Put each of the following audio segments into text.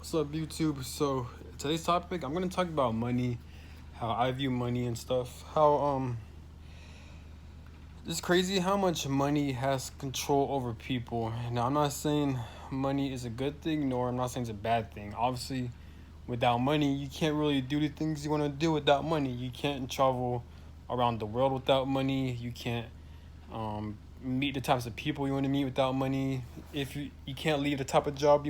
What's up, YouTube? So today's topic, I'm gonna talk about money, how I view money and stuff. It's crazy how much money has control over people. Now, I'm not saying money is a good thing, nor I'm not saying it's a bad thing. Obviously, without money, you can't really do the things you want to do without money. You can't travel around the world without money. You can't meet the types of people you want to meet without money. If you can't leave the type of job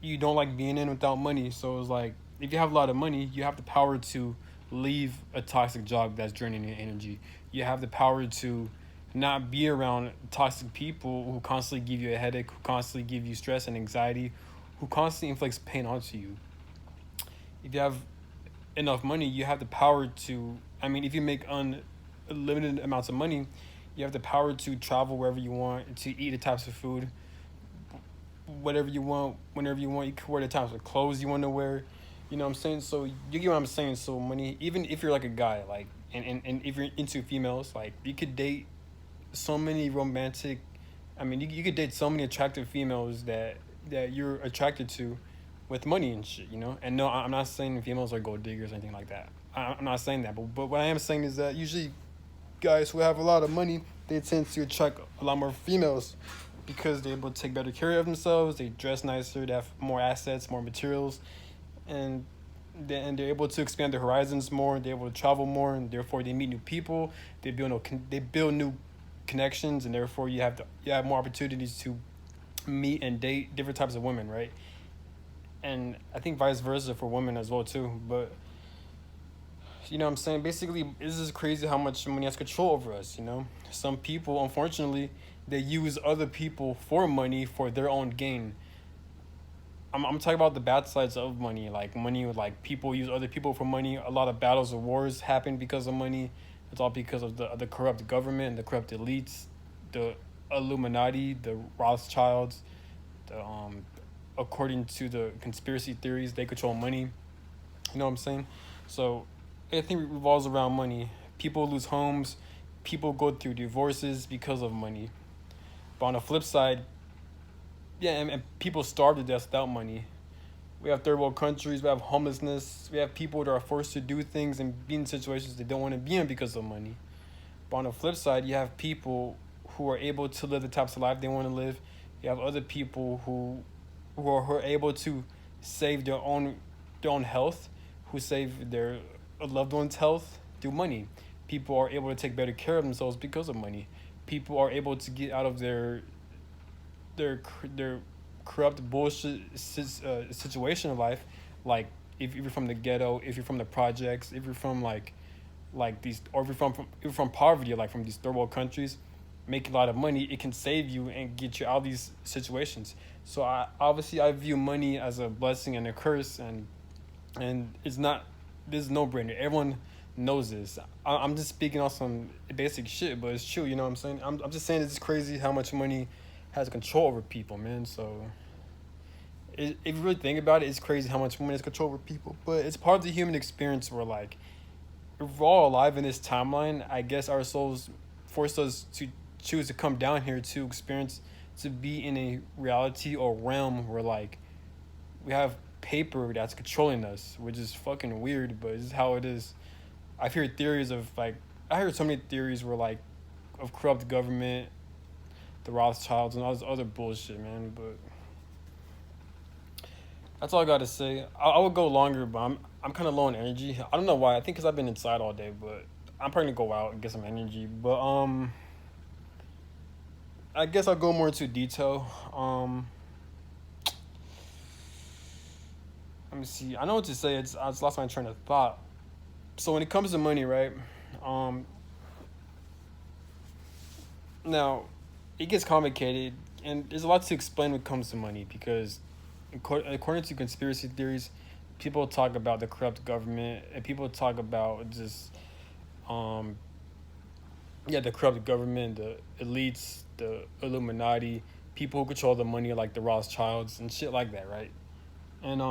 you don't like being in without money. So it's like if you have a lot of money, you have the power to leave a toxic job that's draining your energy. You have the power to not be around toxic people who constantly give you a headache, who constantly give you stress and anxiety, who constantly inflicts pain onto you. If you have enough money, you have the power to. I mean, if you make unlimited amounts of money, you have the power to travel wherever you want, to eat the types of food, whatever you want, whenever you want. You can wear the types of clothes you want to wear. You know what I'm saying? So you get what I'm saying. So money, even if you're like a guy, like and if you're into females, like you could date so many romantic. I mean, you could date so many attractive females that you're attracted to, with money and shit. You know. And no, I'm not saying females are gold diggers or anything like that. I'm not saying that. But what I am saying is that usually guys who have a lot of money, they tend to attract a lot more females because they're able to take better care of themselves. They dress nicer. They have more assets, more materials, and they're able to expand their horizons more. They're able to travel more, and therefore they meet new people. They build new connections, and therefore you have more opportunities to meet and date different types of women, right? And I think vice versa for women as well too. But you know what I'm saying? Basically, this is crazy how much money has control over us, you know? Some people, unfortunately, they use other people for money for their own gain. I'm talking about the bad sides of money, like money, like people use other people for money. A lot of battles or wars happen because of money. It's all because of the corrupt government, the corrupt elites, the Illuminati, the Rothschilds. The, according to the conspiracy theories, they control money. You know what I'm saying? So everything revolves around money. People lose homes. People go through divorces because of money. But on the flip side, yeah, and people starve to death without money. We have third world countries. We have homelessness. We have people that are forced to do things and be in situations they don't want to be in because of money. But on the flip side, you have people who are able to live the types of life they want to live. You have other people who are able to save their own health, who save their loved ones' health through money. People are able to take better care of themselves because of money. People are able to get out of their corrupt bullshit situation in life, like if you're from the ghetto, if you're from the projects, if you're from like these, or if you're from poverty, like from these third world countries, make a lot of money, it can save you and get you out of these situations. So I view money as a blessing and a curse, and it's not, this is no brainer. Everyone knows this. I'm just speaking on some basic shit, but it's true. You know what I'm saying? I'm just saying it's crazy how much money has control over people, man. So if you really think about it, it's crazy how much money has control over people. But it's part of the human experience where, like, if we're all alive in this timeline, I guess our souls forced us to choose to come down here to experience, to be in a reality or realm where, like, we have paper that's controlling us, which is fucking weird, but this is how it is. I've heard theories of, like, I heard so many theories where, like, of corrupt government, the Rothschilds, and all this other bullshit, man. But that's all I got to say. I would go longer, but I'm kind of low on energy. I don't know why. I think because I've been inside all day, but I'm probably gonna go out and get some energy. But I guess I'll go more into detail. Let me see. I know what to say. I just lost my train of thought. So when it comes to money, right? Um, Now it gets complicated, and there's a lot to explain when it comes to money because, according to conspiracy theories, people talk about the corrupt government, and people talk about just, um, yeah, the corrupt government, the elites, the Illuminati, people who control the money, like the Rothschilds and shit like that, right? And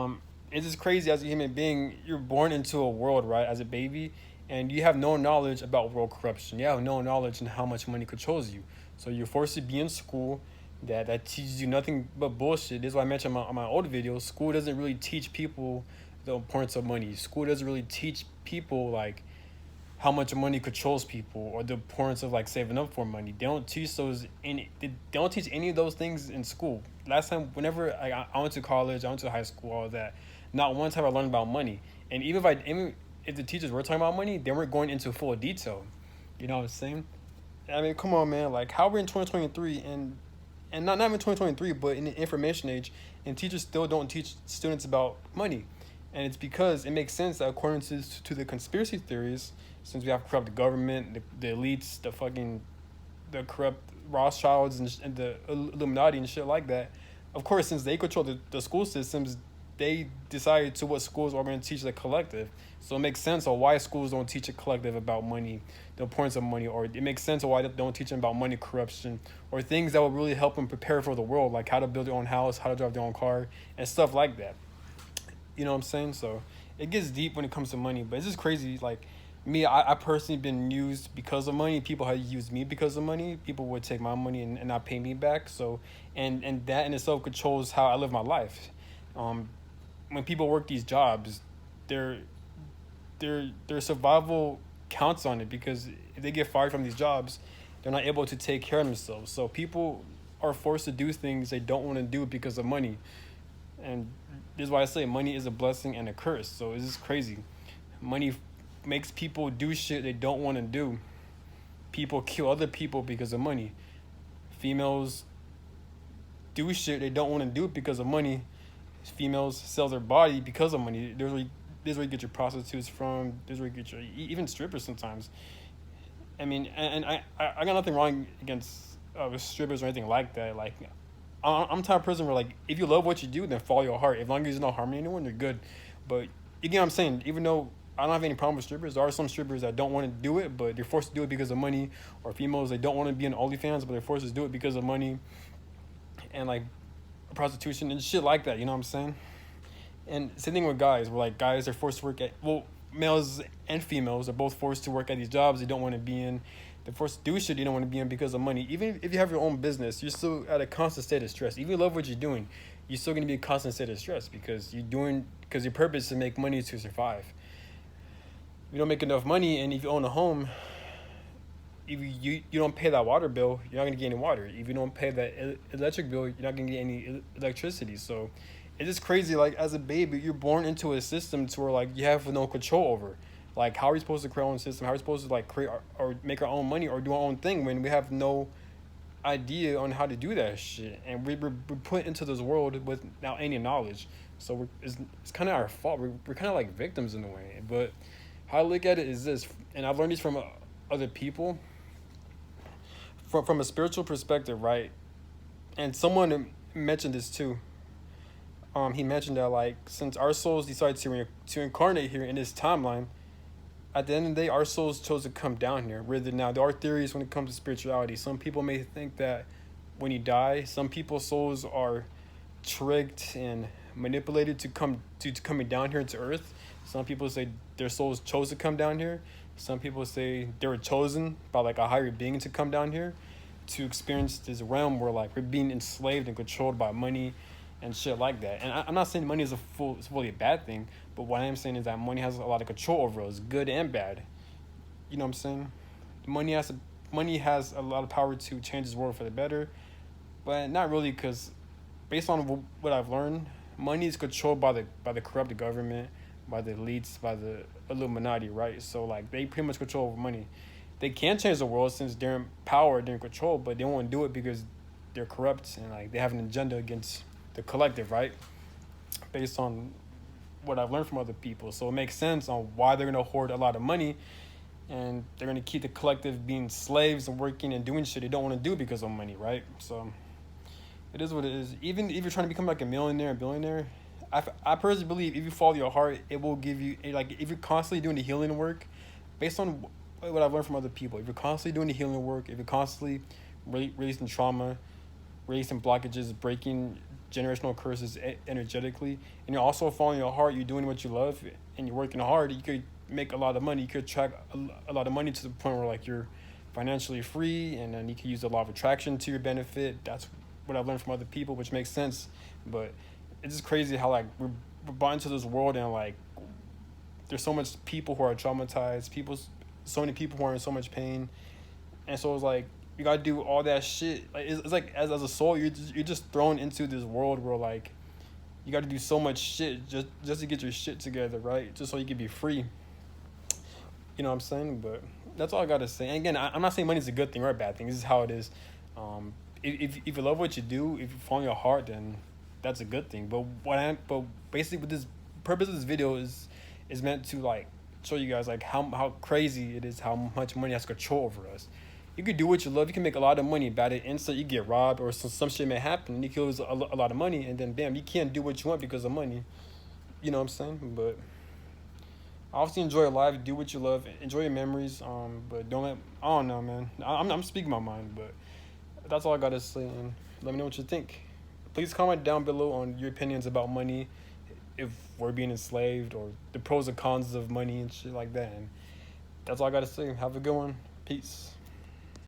it's just crazy as a human being. You're born into a world, right, as a baby, and you have no knowledge about world corruption. You have no knowledge on how much money controls you. So you're forced to be in school. that teaches you nothing but bullshit. This is why I mentioned on my old videos. School doesn't really teach people the importance of money. School doesn't really teach people like how much money controls people or the importance of like saving up for money. They don't teach those they don't teach any of those things in school. Last time, whenever I went to college, I went to high school, all that, not once have I learned about money. And even if the teachers were talking about money, they weren't going into full detail. You know what I'm saying? I mean, come on, man. Like, how we're in 2023 and not even 2023, but in the information age, and teachers still don't teach students about money. And it's because it makes sense that according to the conspiracy theories, since we have corrupt government, the elites, the corrupt Rothschilds and the Illuminati and shit like that, of course, since they control the school systems, they decide to what schools are going to teach the collective. So it makes sense of why schools don't teach a collective about money, the importance of money, or it makes sense of why they don't teach them about money corruption or things that will really help them prepare for the world, like how to build their own house, how to drive their own car, and stuff like that. You know what I'm saying? So it gets deep when it comes to money, but it's just crazy. Like me, I personally been used because of money. People have used me because of money. People would take my money and not pay me back. So and that in itself controls how I live my life. Um, when people work these jobs, their their survival counts on it because if they get fired from these jobs, they're not able to take care of themselves. So people are forced to do things they don't want to do because of money. And this is why I say money is a blessing and a curse. So it's just crazy. Money makes people do shit they don't want to do. People kill other people because of money. Females do shit they don't want to do because of money. Females sell their body because of money. This is where you get your prostitutes from. This is where you get your even strippers sometimes. I mean, and I got nothing wrong against strippers or anything like that. Like, I'm the type of person where like if you love what you do, then follow your heart. As long as you're not harming anyone, you're good. But you get what I'm saying. Even though I don't have any problem with strippers, there are some strippers that don't want to do it, but they're forced to do it because of money. Or females they don't want to be in OnlyFans, but they're forced to do it because of money. And like prostitution and shit like that. You know what I'm saying? And same thing with guys. Where like guys are forced to work at males and females are both forced to work at these jobs they don't want to be in. They're forced to do shit you don't want to be in because of money. Even if you have your own business, you're still at a constant state of stress. Even if you love what you're doing, you're still gonna be a constant state of stress because your purpose is to make money to survive. If you don't make enough money and if you own a home, if you don't pay that water bill, you're not gonna get any water. If you don't pay that electric bill, you're not gonna get any electricity. So it's just crazy. Like as a baby, you're born into a system to where like you have no control over. Like how are we supposed to create our own system? How are we supposed to like create or make our own money or do our own thing when we have no idea on how to do that shit? And we're put into this world without any knowledge. So it's kind of our fault. We're kind of like victims in a way. But how I look at it is this, and I've learned this from other people. From a spiritual perspective, right? And someone mentioned this too. He mentioned that like since our souls decided to incarnate here in this timeline, at the end of the day, our souls chose to come down here. Rather now, there are theories when it comes to spirituality. Some people may think that when you die, some people's souls are tricked and manipulated to coming down here to Earth. Some people say their souls chose to come down here. Some people say they were chosen by like a higher being to come down here to experience this realm where like we're being enslaved and controlled by money and shit like that. And I'm not saying money is fully a bad thing, but what I am saying is that money has a lot of control over us, good and bad. You know what I'm saying? Money has a lot of power to change this world for the better, but not really because based on what I've learned, money is controlled by the corrupt government, by the elites, by the Illuminati, right? So like they pretty much control over money. They can change the world since they're in power, they're in control, but they won't do it because they're corrupt and like they have an agenda against the collective, right? Based on what I've learned from other people. So it makes sense on why they're gonna hoard a lot of money and they're gonna keep the collective being slaves and working and doing shit they don't want to do because of money, right? So it is what it is. Even if you're trying to become like a millionaire and billionaire, I personally believe if you follow your heart, it will give you like if you're constantly doing the healing work, based on what I've learned from other people. If you're constantly doing the healing work, if you're constantly releasing trauma, releasing blockages, breaking generational curses energetically, and you're also following your heart, you're doing what you love, and you're working hard, you could make a lot of money. You could attract a lot of money to the point where like you're financially free, and then you can use the law of attraction to your benefit. That's what I've learned from other people, which makes sense. But it's just crazy how like we're brought into this world and like there's so much people who are traumatized, so many people who are in so much pain, and so it's like you gotta do all that shit. Like it's like as a soul, you're just thrown into this world where like you got to do so much shit just to get your shit together, right? Just so you can be free. You know what I'm saying? But that's all I gotta say. And again, I'm not saying money's a good thing or a bad thing. This is how it is. If you love what you do, if you follow your heart, then that's a good thing. But basically, with this purpose of this video is meant to like show you guys like how crazy it is, how much money has control over us. You could do what you love. You can make a lot of money. Bad at instant, you get robbed or some shit may happen. You can lose a lot of money, and then bam, you can't do what you want because of money. You know what I'm saying? But obviously enjoy life, do what you love, enjoy your memories. But don't let, I don't know, man. I'm speaking my mind, but that's all I gotta say. And let me know what you think. Please comment down below on your opinions about money, if we're being enslaved, or the pros and cons of money and shit like that. And that's all I gotta say. Have a good one. Peace.